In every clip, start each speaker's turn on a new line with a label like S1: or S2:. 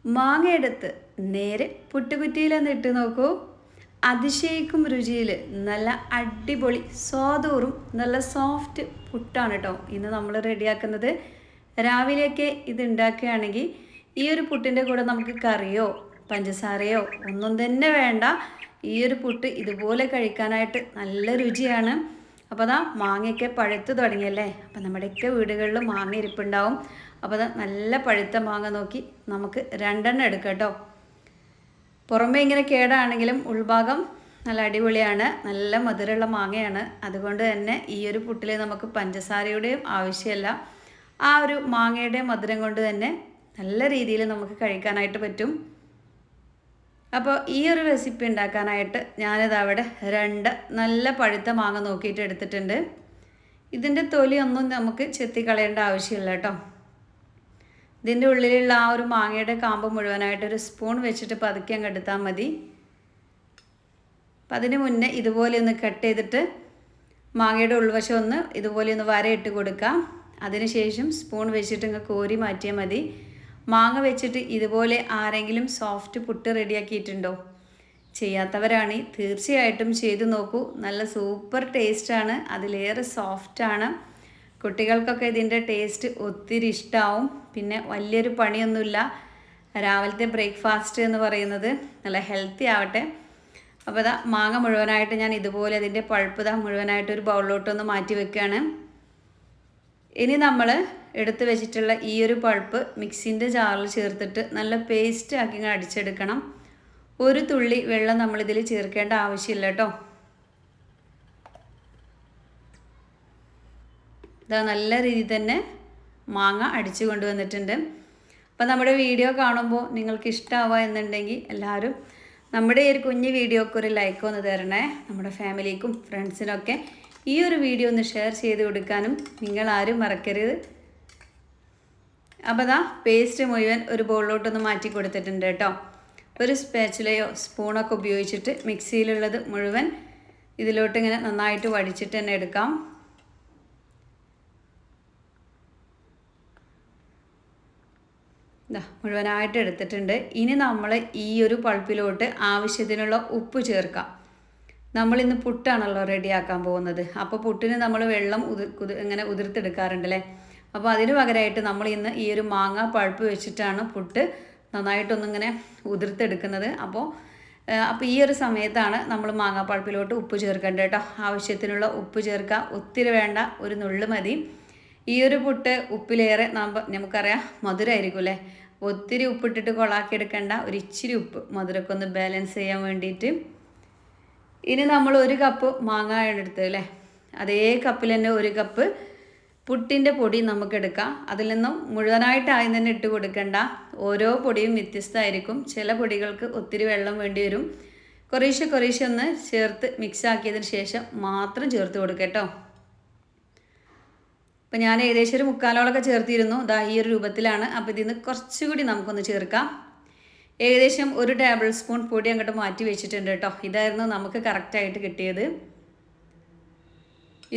S1: മാങ്ങ എടുത്ത് നേരെ പുട്ടുകുറ്റിയിലൊന്ന് ഇട്ട് നോക്കൂ. അതിശയിക്കും രുചിയിൽ നല്ല അടിപൊളി സ്വാദൂറും നല്ല സോഫ്റ്റ് പുട്ടാണ് കേട്ടോ ഇന്ന് നമ്മൾ റെഡിയാക്കുന്നത്. രാവിലെയൊക്കെ ഇത് ഉണ്ടാക്കുകയാണെങ്കിൽ ഈ ഒരു പുട്ടിൻ്റെ കൂടെ നമുക്ക് കറിയോ പഞ്ചസാരയോ ഒന്നും തന്നെ വേണ്ട. ഈ ഒരു പുട്ട് ഇതുപോലെ കഴിക്കാനായിട്ട് നല്ല രുചിയാണ്. അപ്പോൾ അതാ മാങ്ങയൊക്കെ പഴുത്ത് തുടങ്ങിയല്ലേ. അപ്പോൾ നമ്മുടെയൊക്കെ വീടുകളിൽ മാങ്ങ ഇരിപ്പുണ്ടാവും. അപ്പോൾ അതാ നല്ല പഴുത്ത മാങ്ങ നോക്കി നമുക്ക് 2 എണ്ണം എടുക്കാം കേട്ടോ. പുറമേ ഇങ്ങനെ കേടാണെങ്കിലും ഉൾഭാഗം നല്ല അടിപൊളിയാണ്. നല്ല മധുരമുള്ള മാങ്ങയാണ്. അതുകൊണ്ട് തന്നെ ഈ ഒരു പുട്ടിൽ നമുക്ക് പഞ്ചസാരയുടെയും ആവശ്യമില്ല. ആ ഒരു മാങ്ങയുടെ മധുരം കൊണ്ട് തന്നെ നല്ല രീതിയിൽ നമുക്ക് കഴിക്കാനായിട്ട് പറ്റും. അപ്പോൾ ഈ ഒരു റെസിപ്പി ഉണ്ടാക്കാനായിട്ട് ഞാനിതവിടെ 2 നല്ല പഴുത്ത മാങ്ങ നോക്കിയിട്ട് എടുത്തിട്ടുണ്ട്. ഇതിൻ്റെ തൊലിയൊന്നും നമുക്ക് ചെത്തിക്കളയേണ്ട ആവശ്യമില്ല കേട്ടോ. ഇതിൻ്റെ ഉള്ളിലുള്ള ആ ഒരു മാങ്ങയുടെ കാമ്പ് മുഴുവനായിട്ട് ഒരു സ്പൂൺ വെച്ചിട്ട് പതുക്കെ അങ്ങ് എടുത്താൽ മതി. അപ്പം അതിന് മുന്നേ ഇതുപോലെ ഒന്ന് കട്ട് ചെയ്തിട്ട് മാങ്ങയുടെ ഉൾവശം ഒന്ന് ഇതുപോലെ ഒന്ന് വരയിട്ട് കൊടുക്കാം. അതിനുശേഷം സ്പൂൺ വെച്ചിട്ട് ഇങ്ങ് കോരി മാറ്റിയാൽ മതി. മാങ്ങ വെച്ചിട്ട് ഇതുപോലെ ആരെങ്കിലും സോഫ്റ്റ് പുട്ട് റെഡിയാക്കിയിട്ടുണ്ടോ? ചെയ്യാത്തവരാണ് തീർച്ചയായിട്ടും ചെയ്തു നോക്കൂ. നല്ല സൂപ്പർ ടേസ്റ്റാണ്, അതിലേറെ സോഫ്റ്റാണ്. കുട്ടികൾക്കൊക്കെ ഇതിൻ്റെ ടേസ്റ്റ് ഒത്തിരി ഇഷ്ടമാവും. പിന്നെ വലിയൊരു പണിയൊന്നുമില്ല. രാവിലത്തെ ബ്രേക്ക്ഫാസ്റ്റ് എന്ന് പറയുന്നത് നല്ല ഹെൽത്തി ആവട്ടെ. അപ്പോൾ ഇതാ മാങ്ങ മുഴുവനായിട്ട് ഞാൻ ഇതുപോലെ അതിൻ്റെ പഴുപ്പ് മുഴുവനായിട്ട് ഒരു ബൗളിലോട്ടൊന്ന് മാറ്റി വെക്കുകയാണ്. ഇനി നമ്മൾ എടുത്ത് വെച്ചിട്ടുള്ള ഈ ഒരു പൾപ്പ് മിക്സിൻ്റെ ജാറിൽ ചേർത്തിട്ട് നല്ല പേസ്റ്റ് ആക്കി അടിച്ചെടുക്കണം. ഒരു തുള്ളി വെള്ളം നമ്മളിതിൽ ചേർക്കേണ്ട ആവശ്യമില്ല കേട്ടോ. ഇതാ നല്ല രീതിയിൽ തന്നെ മാങ്ങ അടിച്ചു കൊണ്ടുവന്നിട്ടുണ്ട്. അപ്പോൾ നമ്മുടെ വീഡിയോ കാണുമ്പോൾ നിങ്ങൾക്ക് ഇഷ്ടമാവുക എന്നുണ്ടെങ്കിൽ എല്ലാവരും നമ്മുടെ ഈ ഒരു കുഞ്ഞു വീഡിയോക്ക് ഒരു ലൈക്ക് ഒന്ന് തരണേ. നമ്മുടെ ഫാമിലിക്കും ഫ്രണ്ട്സിനൊക്കെ ഈ ഒരു വീഡിയോ ഒന്ന് ഷെയർ ചെയ്ത് കൊടുക്കാനും നിങ്ങളാരും മറക്കരുത്. അപ്പോൾ ദാ പേസ്റ്റ് മുഴുവൻ ഒരു ബൗളിലോട്ടൊന്ന് മാറ്റി കൊടുത്തിട്ടുണ്ട് കേട്ടോ. ഒരു സ്പാച്ചുലയോ സ്പൂണൊക്കെ ഉപയോഗിച്ചിട്ട് മിക്സിയിലുള്ളത് മുഴുവൻ ഇതിലോട്ട് ഇങ്ങനെ നന്നായിട്ട് വടിച്ചിട്ട് തന്നെ എടുക്കാം. മുഴുവനായിട്ട് എടുത്തിട്ടുണ്ട്. ഇനി നമ്മൾ ഈ ഒരു പൾപ്പിലോട്ട് ആവശ്യത്തിനുള്ള ഉപ്പ് ചേർക്കാം. നമ്മളിന്ന് പുട്ടാണല്ലോ റെഡിയാക്കാൻ പോകുന്നത്. അപ്പോൾ പുട്ടിന് നമ്മൾ വെള്ളം ഇങ്ങനെ ഉതിർത്തെടുക്കാറുണ്ടല്ലേ. അപ്പോൾ അതിന് പകരമായിട്ട് നമ്മൾ ഇന്ന് ഈ ഒരു മാങ്ങ പൾപ്പ് വെച്ചിട്ടാണ് പുട്ട് നന്നായിട്ടൊന്നിങ്ങനെ ഉതിർത്തെടുക്കുന്നത്. അപ്പോൾ ഈ ഒരു സമയത്താണ് നമ്മൾ മാങ്ങ പൾപ്പിലോട്ട് ഉപ്പ് ചേർക്കേണ്ടത് കേട്ടോ. ആവശ്യത്തിനുള്ള ഉപ്പ് ചേർക്കുക, ഒത്തിരി വേണ്ട, ഒരു നുള്ളു മതി. ഈ ഒരു പുട്ട് ഉപ്പിലേറെ നമുക്കറിയാം മധുരമായിരിക്കും അല്ലേ. ഒത്തിരി ഉപ്പിട്ടിട്ട് കൊളാക്കി എടുക്കേണ്ട, ഒരു ഇച്ചിരി ഉപ്പ് മധുരമൊക്കെ ഒന്ന് ബാലൻസ് ചെയ്യാൻ വേണ്ടിയിട്ട്. ഇനി നമ്മൾ 1 കപ്പ് മാങ്ങയാണ് എടുത്തത് അല്ലേ. അതേ കപ്പിൽ തന്നെ 1 കപ്പ് പുട്ടിൻ്റെ പൊടി നമുക്കെടുക്കാം. അതിൽ നിന്നും മുഴുവനായിട്ട് ആദ്യം തന്നെ ഇട്ട് കൊടുക്കേണ്ട. ഓരോ പൊടിയും വ്യത്യസ്തമായിരിക്കും. ചില പൊടികൾക്ക് ഒത്തിരി വെള്ളം വേണ്ടി വരും. കുറേശ്ശെ ഒന്ന് ചേർത്ത് മിക്സ് ആക്കിയതിന് ശേഷം മാത്രം ചേർത്ത് കൊടുക്കുക കേട്ടോ. അപ്പോൾ ഞാൻ ഏകദേശം ഒരു 3/4 ചേർത്തിരുന്നു. ഇതാ ഈ ഒരു രൂപത്തിലാണ്. അപ്പോൾ ഇതിൽ നിന്ന് കുറച്ചുകൂടി നമുക്കൊന്ന് ചേർക്കാം. ഏകദേശം 1 ടേബിൾ സ്പൂൺ പൊടി അങ്ങോട്ട് മാറ്റി വെച്ചിട്ടുണ്ട് കേട്ടോ. ഇതായിരുന്നു നമുക്ക് കറക്റ്റായിട്ട് കിട്ടിയത്.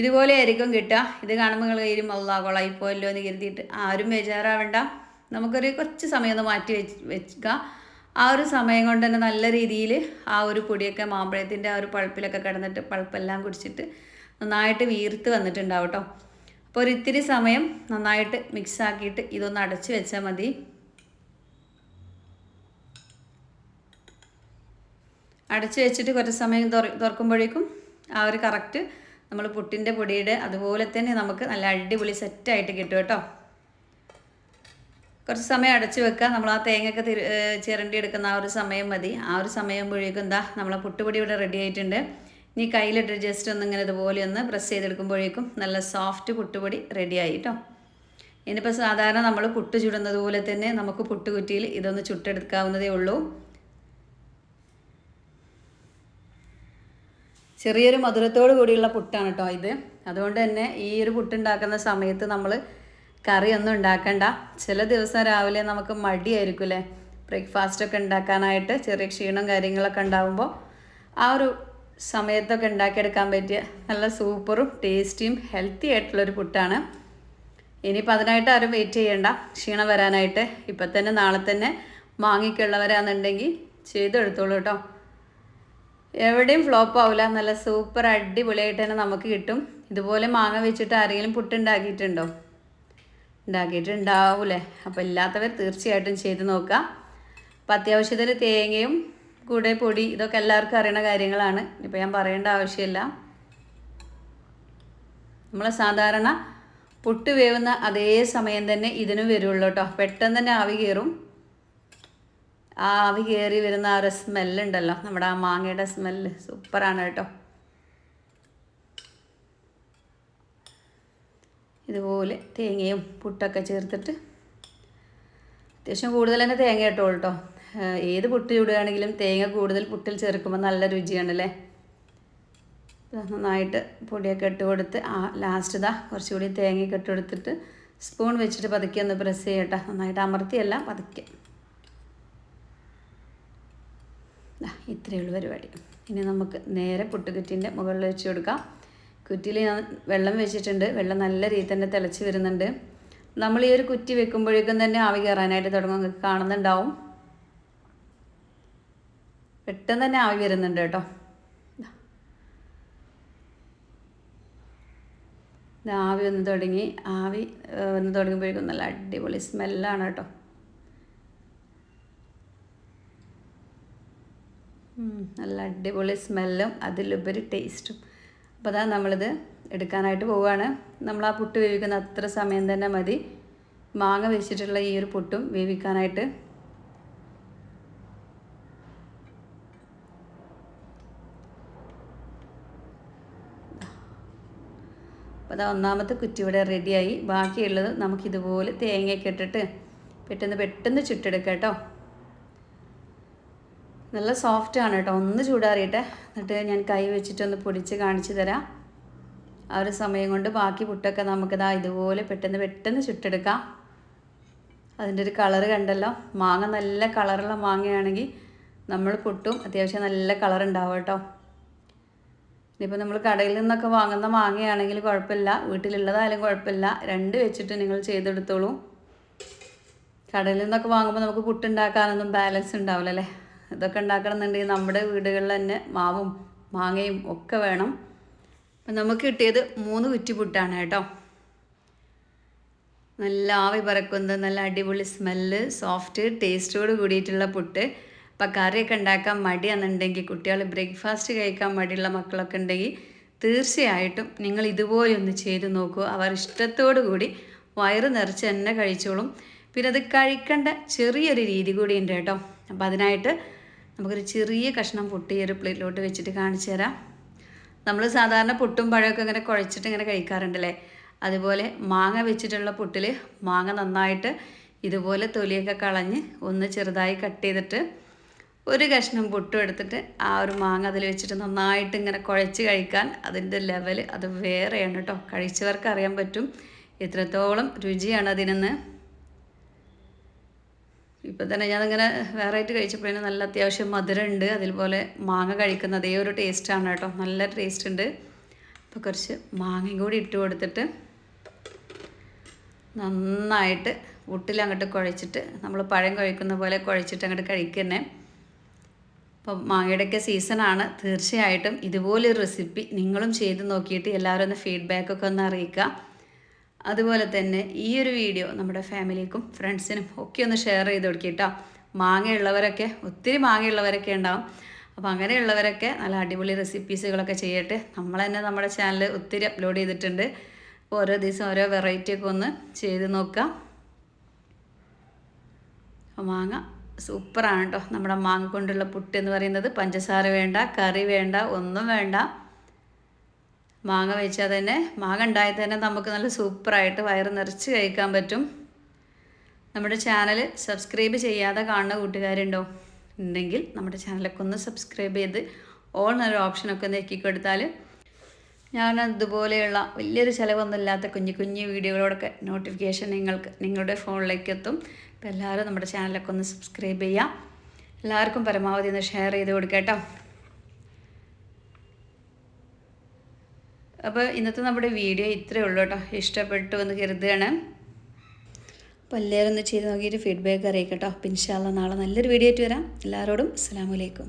S1: ഇതുപോലെ ആയിരിക്കും കിട്ടുക. ഇത് കാണുമ്പോൾ നിങ്ങൾ കയ്യിലും കൊളായിപ്പോയല്ലോ എന്ന് കരുതിയിട്ട് ആരും ബേജാറാവണ്ട. നമുക്കൊരു കുറച്ച് സമയം ഒന്ന് മാറ്റി വെക്കുക. ആ ഒരു സമയം കൊണ്ട് തന്നെ നല്ല രീതിയിൽ ആ ഒരു പൊടിയൊക്കെ മാമ്പഴത്തിൻ്റെ ആ ഒരു പൾപ്പിലൊക്കെ കിടന്നിട്ട് പൾപ്പെല്ലാം കുടിച്ചിട്ട് നന്നായിട്ട് വീർത്ത് വന്നിട്ടുണ്ടാവും കേട്ടോ. അപ്പോൾ ഒരിത്തിരി സമയം നന്നായിട്ട് മിക്സ് ആക്കിയിട്ട് ഇതൊന്ന് അടച്ച് വെച്ചാൽ മതി. അടച്ച് വെച്ചിട്ട് കുറച്ച് സമയം തുറക്കുമ്പോഴേക്കും ആ ഒരു കറക്റ്റ് നമ്മൾ പുട്ടിൻ്റെ പൊടിയുടെ അതുപോലെ തന്നെ നമുക്ക് നല്ല അടിപൊളി സെറ്റായിട്ട് കിട്ടും കേട്ടോ. കുറച്ച് സമയം അടച്ച് വെക്കുക. നമ്മൾ ആ തേങ്ങയൊക്കെ ചിരണ്ടി എടുക്കുന്ന ആ ഒരു സമയം മതി. ആ ഒരു സമയമ്പോഴേക്കും എന്താ നമ്മളെ പുട്ടുപൊടി ഇവിടെ റെഡി ആയിട്ടുണ്ട്. ഇനി കയ്യിലിട്ട് ജസ്റ്റ് ഒന്നിങ്ങനെ ഇതുപോലെ ഒന്ന് പ്രസ് ചെയ്തെടുക്കുമ്പോഴേക്കും നല്ല സോഫ്റ്റ് പുട്ടുപൊടി റെഡിയായി കേട്ടോ. ഇനിയിപ്പോൾ സാധാരണ നമ്മൾ പുട്ട് ചുടുന്നത് പോലെ തന്നെ നമുക്ക് പുട്ടുകുറ്റിയിൽ ഇതൊന്ന് ചുട്ടെടുക്കാവുന്നതേ ഉള്ളൂ. ചെറിയൊരു മധുരത്തോട് കൂടിയുള്ള പുട്ടാണ് കേട്ടോ ഇത്. അതുകൊണ്ട് തന്നെ ഈ ഒരു പുട്ടുണ്ടാക്കുന്ന സമയത്ത് നമ്മൾ കറിയൊന്നും ഉണ്ടാക്കണ്ട. ചില ദിവസം രാവിലെ നമുക്ക് മടിയായിരിക്കും അല്ലേ ബ്രേക്ക്ഫാസ്റ്റൊക്കെ ഉണ്ടാക്കാനായിട്ട്. ചെറിയ ക്ഷീണം കാര്യങ്ങളൊക്കെ ഉണ്ടാകുമ്പോൾ ആ ഒരു സമയത്തൊക്കെ ഉണ്ടാക്കിയെടുക്കാൻ പറ്റിയ നല്ല സൂപ്പറും ടേസ്റ്റിയും ഹെൽത്തി ആയിട്ടുള്ളൊരു പുട്ടാണ്. ഇനിയിപ്പോൾ അതിനായിട്ട് ആരും വെയിറ്റ് ചെയ്യേണ്ട ക്ഷീണം വരാനായിട്ട്. ഇപ്പം തന്നെ നാളെ തന്നെ മാങ്ങയൊക്കെ ഉള്ളവരാണെന്നുണ്ടെങ്കിൽ ചെയ്തെടുത്തോളൂ കേട്ടോ. എവിടെയും ഫ്ലോപ്പ് ആവില്ല, നല്ല സൂപ്പർ അടിപൊളിയായിട്ട് തന്നെ നമുക്ക് കിട്ടും. ഇതുപോലെ മാങ്ങ വെച്ചിട്ട് ആരെങ്കിലും പുട്ടുണ്ടാക്കിയിട്ടുണ്ടോ? ഉണ്ടാക്കിയിട്ടുണ്ടാവൂലേ? അപ്പോൾ ഇല്ലാത്തവർ തീർച്ചയായിട്ടും ചെയ്ത് നോക്കുക. അപ്പോൾ അത്യാവശ്യത്തിൽ തേങ്ങയും കൂടെ പൊടി ഇതൊക്കെ എല്ലാവർക്കും അറിയുന്ന കാര്യങ്ങളാണ്, ഇപ്പോൾ ഞാൻ പറയേണ്ട ആവശ്യമില്ല. നമ്മൾ സാധാരണ പുട്ട് വേവുന്ന അതേ സമയം തന്നെ ഇതിനും വരുള്ളൂ കേട്ടോ. പെട്ടെന്ന് തന്നെ ആവി കയറും. ആ ആവി കയറി വരുന്ന ആ ഒരു സ്മെല്ലുണ്ടല്ലോ, നമ്മുടെ ആ മാങ്ങയുടെ സ്മെല്ല് സൂപ്പറാണ് കേട്ടോ. ഇതുപോലെ തേങ്ങയും പുട്ടൊക്കെ ചേർത്തിട്ട് അത്യാവശ്യം കൂടുതൽ തന്നെ തേങ്ങ ഇട്ടോളൂ കേട്ടോ. ഏത് പുട്ട് ചൂടുകയാണെങ്കിലും തേങ്ങ കൂടുതൽ പുട്ടിൽ ചേർക്കുമ്പോൾ നല്ല രുചിയാണല്ലേ. നന്നായിട്ട് പൊടിയൊക്കെ ഇട്ട് കൊടുത്ത് ലാസ്റ്റ് കുറച്ചുകൂടി തേങ്ങയൊക്കെ ഇട്ട് കൊടുത്തിട്ട് സ്പൂൺ വെച്ചിട്ട് പതുക്കെ ഒന്ന് പ്രസ് ചെയ്യട്ടെ. നന്നായിട്ട് അമർത്തിയല്ല, പതുക്കെ. ഇത്രയുള്ള പരിപാടി. ഇനി നമുക്ക് നേരെ പുട്ടുകുറ്റിൻ്റെ മുകളിൽ വെച്ച് കൊടുക്കാം. കുറ്റിയിൽ ഞാൻ വെള്ളം വെച്ചിട്ടുണ്ട്. വെള്ളം നല്ല രീതിയിൽ തന്നെ തിളച്ച് വരുന്നുണ്ട്. നമ്മൾ ഈ ഒരു കുറ്റി വെക്കുമ്പോഴേക്കും തന്നെ ആവി കയറാനായിട്ട് തുടങ്ങും. നിങ്ങൾക്ക് കാണുന്നുണ്ടാവും, പെട്ടെന്ന് തന്നെ ആവി വരുന്നുണ്ട് കേട്ടോ. ആവി വന്ന് തുടങ്ങി. ആവി വന്ന് തുടങ്ങുമ്പോഴേക്കും നല്ല അടിപൊളി സ്മെല്ലാണ് കേട്ടോ. നല്ല അടിപൊളി സ്മെല്ലും അതിലുപരി ടേസ്റ്റും. അപ്പോൾ അതാ നമ്മളിത് എടുക്കാനായിട്ട് പോവുകയാണ്. നമ്മൾ ആ പുട്ട് വേവിക്കുന്ന അത്ര സമയം തന്നെ മതി മാങ്ങ വെച്ചിട്ടുള്ള ഈ ഒരു പുട്ടും വേവിക്കാനായിട്ട്. അപ്പോൾ അതാ ഒന്നാമത്തെ കുറ്റി ഇവിടെ റെഡിയായി. ബാക്കിയുള്ളത് നമുക്കിതുപോലെ തേങ്ങയൊക്കെ ഇട്ടിട്ട് പെട്ടെന്ന് ചുട്ടെടുക്കാം കേട്ടോ. നല്ല സോഫ്റ്റാണ് കേട്ടോ. ഒന്ന് ചൂടാറിയിട്ട് എന്നിട്ട് ഞാൻ കൈ വെച്ചിട്ടൊന്ന് പൊടിച്ച് കാണിച്ചു തരാം. ആ ഒരു സമയം കൊണ്ട് ബാക്കി പുട്ടൊക്കെ നമുക്കിതാ ഇതുപോലെ പെട്ടെന്ന് ചുട്ടെടുക്കാം. അതിൻ്റെ ഒരു കളറ് കണ്ടല്ലോ. മാങ്ങ നല്ല കളറുള്ള മാങ്ങയാണെങ്കിൽ നമ്മൾ പുട്ടും അത്യാവശ്യം നല്ല കളർ ഉണ്ടാവും കേട്ടോ. ഇനിയിപ്പോൾ നമ്മൾ കടയിൽ നിന്നൊക്കെ വാങ്ങുന്ന മാങ്ങയാണെങ്കിൽ കുഴപ്പമില്ല, വീട്ടിലുള്ളതായാലും കുഴപ്പമില്ല. രണ്ട് വെച്ചിട്ട് നിങ്ങൾ ചെയ്തെടുത്തോളൂ. കടയിൽ നിന്നൊക്കെ വാങ്ങുമ്പോൾ നമുക്ക് പുട്ടുണ്ടാക്കാനൊന്നും ബാലൻസ് ഉണ്ടാവില്ല അല്ലേ. ഇതൊക്കെ ഉണ്ടാക്കണമെന്നുണ്ടെങ്കിൽ നമ്മുടെ വീടുകളിൽ തന്നെ മാവും മാങ്ങയും ഒക്കെ വേണം. അപ്പം നമുക്ക് കിട്ടിയത് 3 കുറ്റി പുട്ടാണ് കേട്ടോ. നല്ല ആവി പറക്കുന്നത്, നല്ല അടിപൊളി സ്മെല്ല്, സോഫ്റ്റ് ടേസ്റ്റോട് കൂടിയിട്ടുള്ള പുട്ട്. അപ്പം കറിയൊക്കെ ഉണ്ടാക്കാൻ മടിയാണെന്നുണ്ടെങ്കിൽ, കുട്ടികൾ ബ്രേക്ക്ഫാസ്റ്റ് കഴിക്കാൻ മടിയുള്ള മക്കളൊക്കെ ഉണ്ടെങ്കിൽ തീർച്ചയായിട്ടും നിങ്ങൾ ഇതുപോലെ ഒന്ന് ചെയ്ത് നോക്കൂ. അവർ ഇഷ്ടത്തോടു കൂടി വയറ് നിറച്ച് തന്നെ കഴിച്ചോളും. പിന്നെ അത് കഴിക്കേണ്ട ചെറിയൊരു രീതി കൂടി ഉണ്ട് കേട്ടോ. അപ്പം അതിനായിട്ട് നമുക്കൊരു ചെറിയ കഷ്ണം പുട്ട് ഈ ഒരു പ്ലേറ്റിലോട്ട് വെച്ചിട്ട് കാണിച്ചു തരാം. നമ്മൾ സാധാരണ പുട്ടും പഴമൊക്കെ ഇങ്ങനെ കുഴച്ചിട്ട് ഇങ്ങനെ കഴിക്കാറുണ്ടല്ലേ, അതുപോലെ മാങ്ങ വെച്ചിട്ടുള്ള പുട്ടിൽ മാങ്ങ നന്നായിട്ട് ഇതുപോലെ തൊലിയൊക്കെ കളഞ്ഞ് ഒന്ന് ചെറുതായി കട്ട് ചെയ്തിട്ട് ഒരു കഷ്ണം പുട്ടും എടുത്തിട്ട് ആ ഒരു മാങ്ങ അതിൽ വെച്ചിട്ട് നന്നായിട്ട് ഇങ്ങനെ കുഴച്ച് കഴിക്കാൻ അതിൻ്റെ ലെവൽ അത് വേറെയാണ് കേട്ടോ. കഴിച്ചവർക്ക് അറിയാൻ പറ്റും എത്രത്തോളം രുചിയാണ് അതിനെന്ന്. ഇപ്പം തന്നെ ഞാനിങ്ങനെ വേറെയായിട്ട് കഴിച്ചപ്പോഴേ നല്ല അത്യാവശ്യം മധുരമുണ്ട്. അതുപോലെ മാങ്ങ കഴിക്കുന്ന അതേ ഒരു ടേസ്റ്റാണ് കേട്ടോ, നല്ല ടേസ്റ്റ് ഉണ്ട്. അപ്പോൾ കുറച്ച് മാങ്ങയും കൂടി ഇട്ട് കൊടുത്തിട്ട് നന്നായിട്ട് പുട്ടിലങ്ങോട്ട് കുഴച്ചിട്ട് നമ്മൾ പഴം കഴിക്കുന്ന പോലെ കുഴച്ചിട്ട് അങ്ങോട്ട് കഴിക്കുന്നേ. അപ്പം മാങ്ങയുടെയൊക്കെ സീസണാണ്. തീർച്ചയായിട്ടും ഇതുപോലൊരു റെസിപ്പി നിങ്ങളും ചെയ്ത് നോക്കിയിട്ട് എല്ലാവരും ഒന്ന് ഫീഡ്ബാക്കൊക്കെ ഒന്ന് അറിയിക്കുക. അതുപോലെ തന്നെ ഈ ഒരു വീഡിയോ നമ്മുടെ ഫാമിലിക്കും ഫ്രണ്ട്സിനും ഒക്കെ ഒന്ന് ഷെയർ ചെയ്ത് കൊടുക്കിട്ടോ. മാങ്ങയുള്ളവരൊക്കെ, ഒത്തിരി മാങ്ങയുള്ളവരൊക്കെ ഉണ്ടാവും. അപ്പോൾ അങ്ങനെയുള്ളവരൊക്കെ നല്ല അടിപൊളി റെസിപ്പീസുകളൊക്കെ ചെയ്യട്ടെ. നമ്മൾ തന്നെ നമ്മുടെ ചാനൽ ഒത്തിരി അപ്ലോഡ് ചെയ്തിട്ടുണ്ട്. ഓരോ ദിവസം ഓരോ വെറൈറ്റി ഒക്കെ ഒന്ന് ചെയ്ത് നോക്കാം. മാങ്ങ സൂപ്പറാണ് കേട്ടോ. നമ്മുടെ മാങ്ങ കൊണ്ടുള്ള പുട്ട് എന്ന് പറയുന്നത് പഞ്ചസാര വേണ്ട, കറി വേണ്ട, ഒന്നും വേണ്ട. മാങ്ങ വെച്ചാൽ തന്നെ, മാങ്ങ ഉണ്ടായാൽ തന്നെ നമുക്ക് നല്ല സൂപ്പറായിട്ട് വയറ് നിറച്ച് കഴിക്കാൻ പറ്റും. നമ്മുടെ ചാനൽ സബ്സ്ക്രൈബ് ചെയ്യാതെ കാണുന്ന കൂട്ടുകാരുണ്ടോ ഉണ്ടെങ്കിൽ നമ്മുടെ ചാനലൊക്കെ ഒന്ന് സബ്സ്ക്രൈബ് ചെയ്ത് ഓൾ എന്നൊരു ഓപ്ഷനൊക്കെ നെക്കിക്കൊടുത്താൽ ഞാൻ അതുപോലെയുള്ള വലിയൊരു ചിലവൊന്നുമില്ലാത്ത കുഞ്ഞു വീഡിയോകളോടൊക്കെ നോട്ടിഫിക്കേഷൻ നിങ്ങളുടെ ഫോണിലേക്ക് എത്തും. അപ്പോൾ എല്ലാവരും നമ്മുടെ ചാനലൊക്കെ ഒന്ന് സബ്സ്ക്രൈബ് ചെയ്യാം. എല്ലാവർക്കും പരമാവധി ഒന്ന് ഷെയർ ചെയ്ത് കൊടുക്കാം കേട്ടോ. അപ്പോൾ ഇന്നത്തെ നമ്മുടെ വീഡിയോ ഇത്രയേ ഉള്ളൂ കേട്ടോ. ഇഷ്ടപ്പെട്ടു എന്ന് കരുതുകയാണ്. അപ്പോൾ എല്ലാവരും ഒന്ന് ചെയ്ത് നോക്കിയിട്ട് ഫീഡ്ബാക്ക് അറിയിക്കട്ടോ. അപ്പോൾ ഇൻഷാ അല്ലാ നാളെ നല്ലൊരു വീഡിയോ ആയിട്ട് വരാം. എല്ലാവരോടും അസ്സലാമു അലൈക്കും.